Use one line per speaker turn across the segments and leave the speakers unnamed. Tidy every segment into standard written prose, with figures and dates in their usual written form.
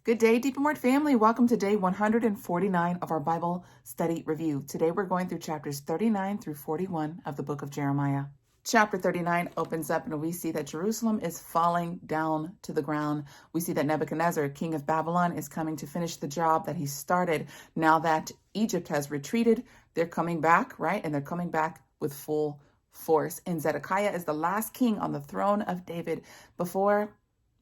Good day, Deep and Word family. Welcome to day 149 of our Bible study review. Today we're going through chapters 39 through 41 of the book of Jeremiah. Chapter 39 opens up and we see that Jerusalem is falling down to the ground. We see that Nebuchadnezzar, king of Babylon, is coming to finish the job that he started. Now that Egypt has retreated, they're coming back, right? And they're coming back with full force. And Zedekiah is the last king on the throne of David before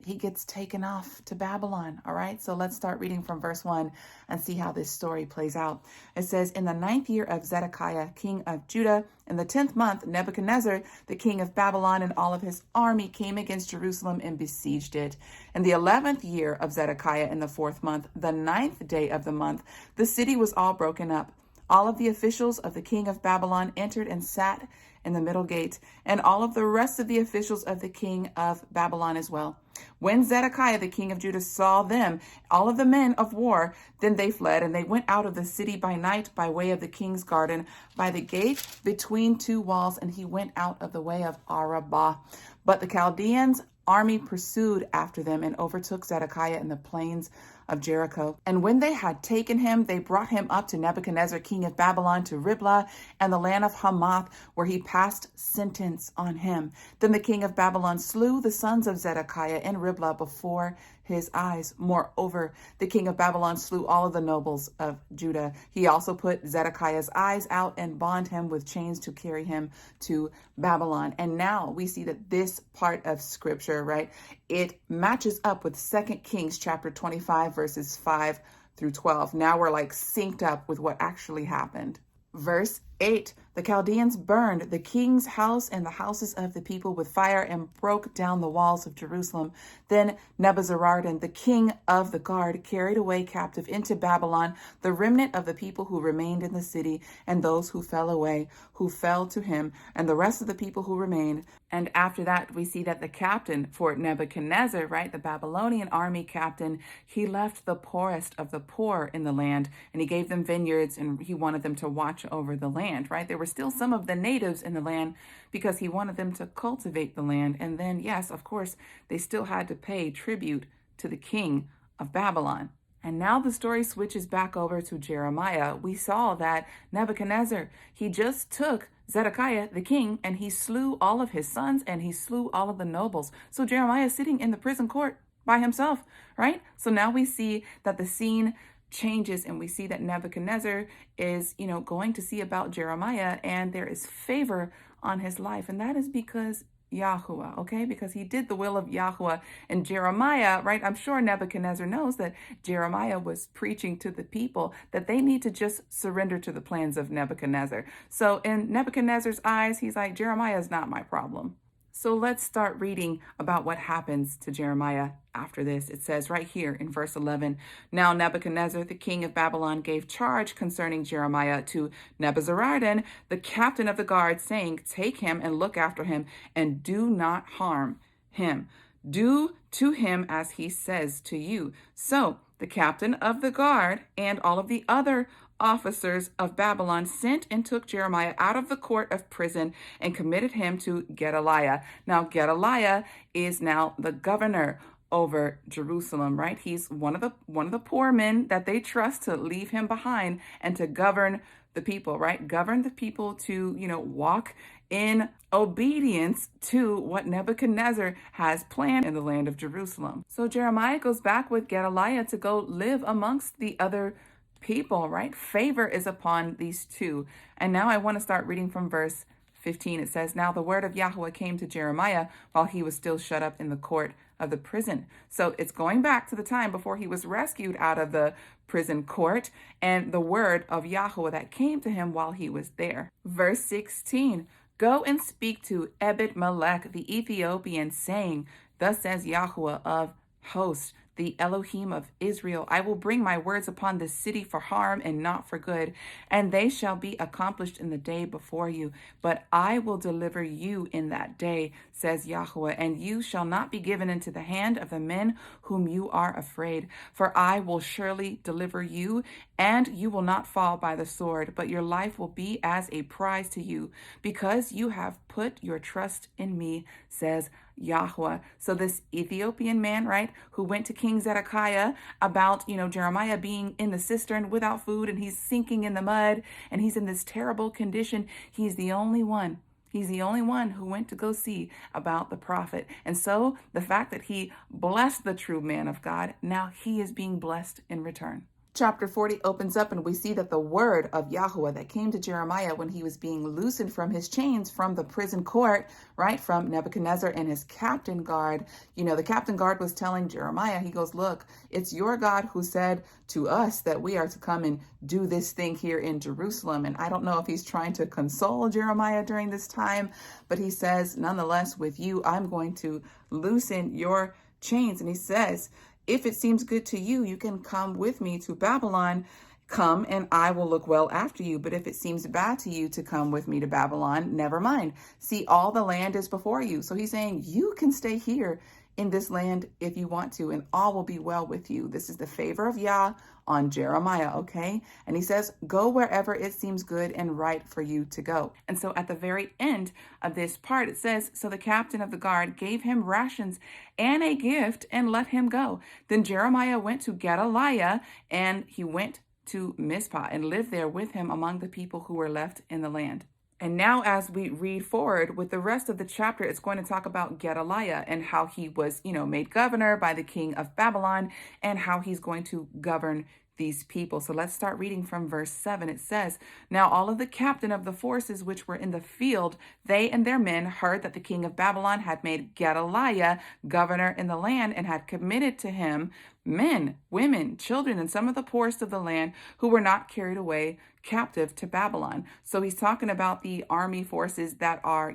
he gets taken off to Babylon. All right, so let's start reading from verse 1 and see how this story plays out. It says, in the 9th year of Zedekiah, king of Judah, in the 10th month, Nebuchadnezzar, the king of Babylon, and all of his army came against Jerusalem and besieged it. In the 11th year of Zedekiah, in the 4th month, the 9th day of the month, the city was all broken up. All of the officials of the king of Babylon entered and sat in the middle gate, and all of the rest of the officials of the king of Babylon as well. When Zedekiah, the king of Judah, saw them, all of the men of war, then they fled, and they went out of the city by night by way of the king's garden, by the gate between two walls, and he went out of the way of Arabah. But the Chaldeans' army pursued after them and overtook Zedekiah in the plains of Jericho. And when they had taken him, they brought him up to Nebuchadnezzar, king of Babylon, to Riblah and the land of Hamath, where he passed sentence on him. Then the king of Babylon slew the sons of Zedekiah in Riblah before his eyes. Moreover, the king of Babylon slew all of the nobles of Judah. He also put Zedekiah's eyes out and bound him with chains to carry him to Babylon. And now we see that this part of scripture, right, it matches up with 2 Kings chapter 25, verses 5 through 12. Now we're like synced up with what actually happened. Verse 8, the Chaldeans burned the king's house and the houses of the people with fire and broke down the walls of Jerusalem. Then Nebuzaradan, the king of the guard, carried away captive into Babylon the remnant of the people who remained in the city, and those who fell away, who fell to him, and the rest of the people who remained. And after that, we see that the captain for Nebuchadnezzar, right, the Babylonian army captain, he left the poorest of the poor in the land, and he gave them vineyards, and he wanted them to watch over the land, right? There were still some of the natives in the land because he wanted them to cultivate the land. And then, yes, of course, they still had to pay tribute to the king of Babylon. And now the story switches back over to Jeremiah. We saw that Nebuchadnezzar, he just took Zedekiah, the king, and he slew all of his sons and he slew all of the nobles. So Jeremiah is sitting in the prison court by himself, right? So now we see that the scene changes and we see that Nebuchadnezzar is, going to see about Jeremiah, and there is favor on his life. And that is because Yahuwah, okay? Because he did the will of Yahuwah. And Jeremiah, right? I'm sure Nebuchadnezzar knows that Jeremiah was preaching to the people that they need to just surrender to the plans of Nebuchadnezzar. So in Nebuchadnezzar's eyes, he's like, Jeremiah is not my problem. So let's start reading about what happens to Jeremiah after this. It says right here in verse 11, now Nebuchadnezzar, the king of Babylon, gave charge concerning Jeremiah to Nebuzaradan, the captain of the guard, saying, take him and look after him and do not harm him. Do to him as he says to you. So the captain of the guard and all of the other officers of Babylon sent and took Jeremiah out of the court of prison and committed him to Gedaliah. Now, Gedaliah is now the governor over Jerusalem, right? He's one of the poor men that they trust to leave him behind and to govern the people, right? Govern the people to, walk in obedience to what Nebuchadnezzar has planned in the land of Jerusalem. So Jeremiah goes back with Gedaliah to go live amongst the other people, right? Favor is upon these two. And now I want to start reading from verse 15. It says, now the word of Yahweh came to Jeremiah while he was still shut up in the court of the prison. So it's going back to the time before he was rescued out of the prison court, and the word of Yahweh that came to him while he was there. Verse 16, go and speak to Ebed-Melek the Ethiopian, saying, thus says Yahweh of hosts, the Elohim of Israel, I will bring my words upon this city for harm and not for good, and they shall be accomplished in the day before you. But I will deliver you in that day, says Yahweh, and you shall not be given into the hand of the men whom you are afraid. For I will surely deliver you, and you will not fall by the sword, but your life will be as a prize to you, because you have put your trust in me, says Yahweh. So this Ethiopian man, right, who went to King Zedekiah about, Jeremiah being in the cistern without food and he's sinking in the mud and he's in this terrible condition. He's the only one. He's the only one who went to go see about the prophet. And so the fact that he blessed the true man of God, now he is being blessed in return. Chapter 40 opens up and we see that the word of Yahweh that came to Jeremiah when he was being loosened from his chains from the prison court, right, from Nebuchadnezzar and his captain guard. The captain guard was telling Jeremiah, he goes, look, it's your God who said to us that we are to come and do this thing here in Jerusalem. And I don't know if he's trying to console Jeremiah during this time, but he says, nonetheless, with you, I'm going to loosen your chains. And he says, if it seems good to you, you can come with me to Babylon. Come and I will look well after you. But if it seems bad to you to come with me to Babylon, never mind. See, all the land is before you. So he's saying you can stay here in this land if you want to, and all will be well with you. This is the favor of Yah on Jeremiah, okay? And he says, go wherever it seems good and right for you to go. And so at the very end of this part, it says, so the captain of the guard gave him rations and a gift and let him go. Then Jeremiah went to Gedaliah and he went to Mizpah and lived there with him among the people who were left in the land. And now as we read forward with the rest of the chapter, it's going to talk about Gedaliah and how he was, made governor by the king of Babylon and how he's going to govern these people. So let's start reading from verse 7. It says, now all of the captain of the forces which were in the field, they and their men heard that the king of Babylon had made Gedaliah governor in the land and had committed to him men, women, children, and some of the poorest of the land who were not carried away captive to Babylon. So he's talking about the army forces that are,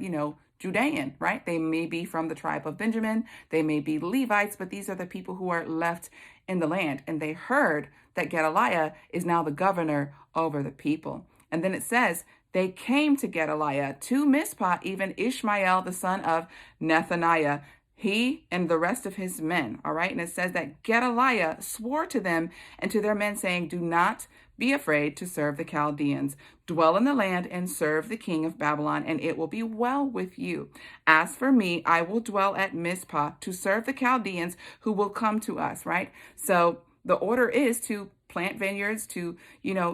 Judean, right? They may be from the tribe of Benjamin. They may be Levites, but these are the people who are left in the land. And they heard that Gedaliah is now the governor over the people. And then it says, they came to Gedaliah to Mizpah, even Ishmael, the son of Nethaniah, he and the rest of his men. All right. And it says that Gedaliah swore to them and to their men, saying, do not be afraid to serve the Chaldeans. Dwell in the land and serve the king of Babylon, and it will be well with you. As for me, I will dwell at Mizpah to serve the Chaldeans who will come to us. Right. So the order is to plant vineyards, to,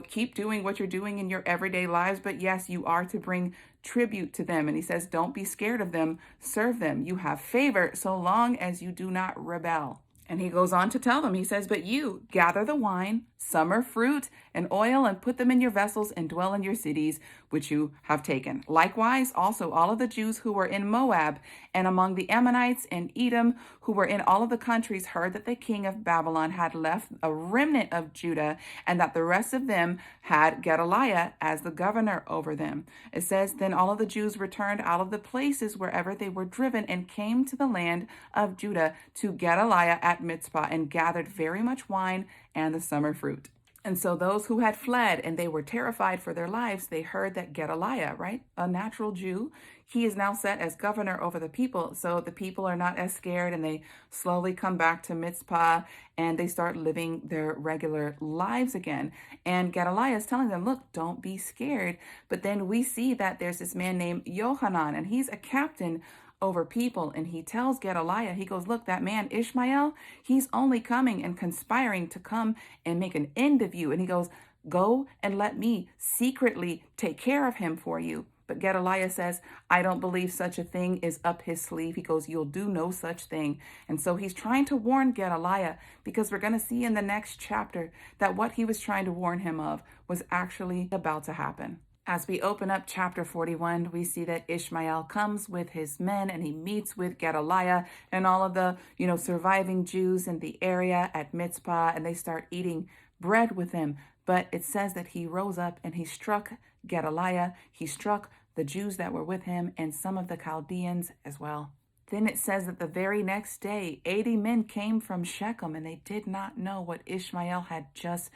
keep doing what you're doing in your everyday lives. But yes, you are to bring tribute to them. And he says, don't be scared of them. Serve them. You have favor so long as you do not rebel. And he goes on to tell them, he says, but you gather the wine, summer fruit, and oil, and put them in your vessels and dwell in your cities, which you have taken. Likewise, also all of the Jews who were in Moab and among the Ammonites and Edom, who were in all of the countries, heard that the king of Babylon had left a remnant of Judah, and that the rest of them had Gedaliah as the governor over them. It says, then all of the Jews returned out of the places wherever they were driven and came to the land of Judah to Gedaliah at Mizpah and gathered very much wine and the summer fruit. And so those who had fled and they were terrified for their lives, they heard that Gedaliah, right, a natural Jew, he is now set as governor over the people. So the people are not as scared and they slowly come back to Mizpah and they start living their regular lives again. And Gedaliah is telling them, look, don't be scared. But then we see that there's this man named Yohanan, and he's a captain over people. And he tells Gedaliah, he goes, look, that man Ishmael, he's only coming and conspiring to come and make an end of you. And he goes, go and let me secretly take care of him for you. But Gedaliah says, I don't believe such a thing is up his sleeve. He goes, you'll do no such thing. And so he's trying to warn Gedaliah, because we're going to see in the next chapter that what he was trying to warn him of was actually about to happen. As we open up chapter 41, we see that Ishmael comes with his men and he meets with Gedaliah and all of the, surviving Jews in the area at Mizpah, and they start eating bread with him. But it says that he rose up and he struck Gedaliah. He struck the Jews that were with him and some of the Chaldeans as well. Then it says that the very next day, 80 men came from Shechem, and they did not know what Ishmael had just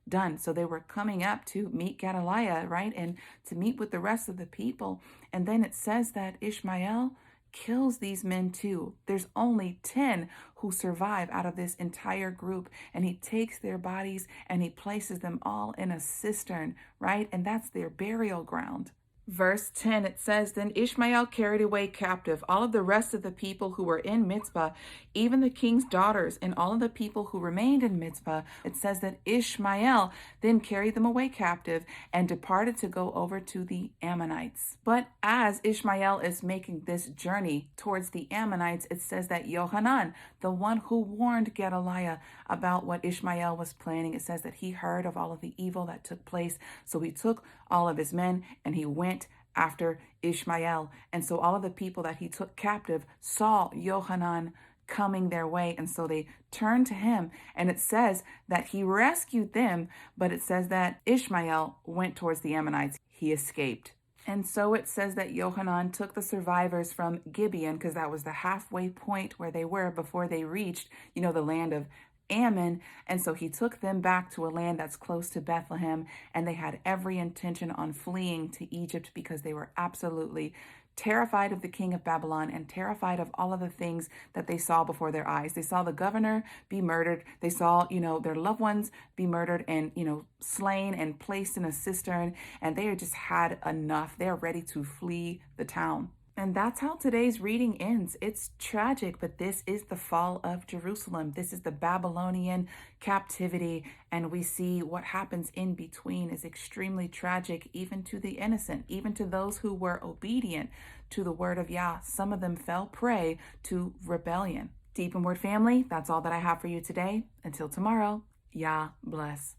done. So they were coming up to meet Gedaliah, right? And to meet with the rest of the people. And then it says that Ishmael kills these men too. There's only 10 who survive out of this entire group. And he takes their bodies and he places them all in a cistern, right? And that's their burial ground. Verse 10, it says, Then Ishmael carried away captive all of the rest of the people who were in Mizpah, even the king's daughters, and all of the people who remained in Mizpah. It says that Ishmael then carried them away captive and departed to go over to the Ammonites. But as Ishmael is making this journey towards the Ammonites, it says that Yohanan, the one who warned Gedaliah about what Ishmael was planning, it says that he heard of all of the evil that took place. So he took all of his men and he went after Ishmael. And so all of the people that he took captive saw Yohanan coming their way. And so they turned to him. And it says that he rescued them, but it says that Ishmael went towards the Ammonites. He escaped. And so it says that Yohanan took the survivors from Gibeon, because that was the halfway point where they were before they reached, the land of Ammon. And so he took them back to a land that's close to Bethlehem, and they had every intention on fleeing to Egypt because they were absolutely terrified of the king of Babylon and terrified of all of the things that they saw before their eyes. They saw the governor be murdered. They saw, their loved ones be murdered and, slain and placed in a cistern, and they just had enough. They're ready to flee the town. And that's how today's reading ends. It's tragic, but this is the fall of Jerusalem. This is the Babylonian captivity, and we see what happens in between is extremely tragic, even to the innocent, even to those who were obedient to the word of Yah. Some of them fell prey to rebellion. Deep in Word family, that's all that I have for you today. Until tomorrow, Yah bless.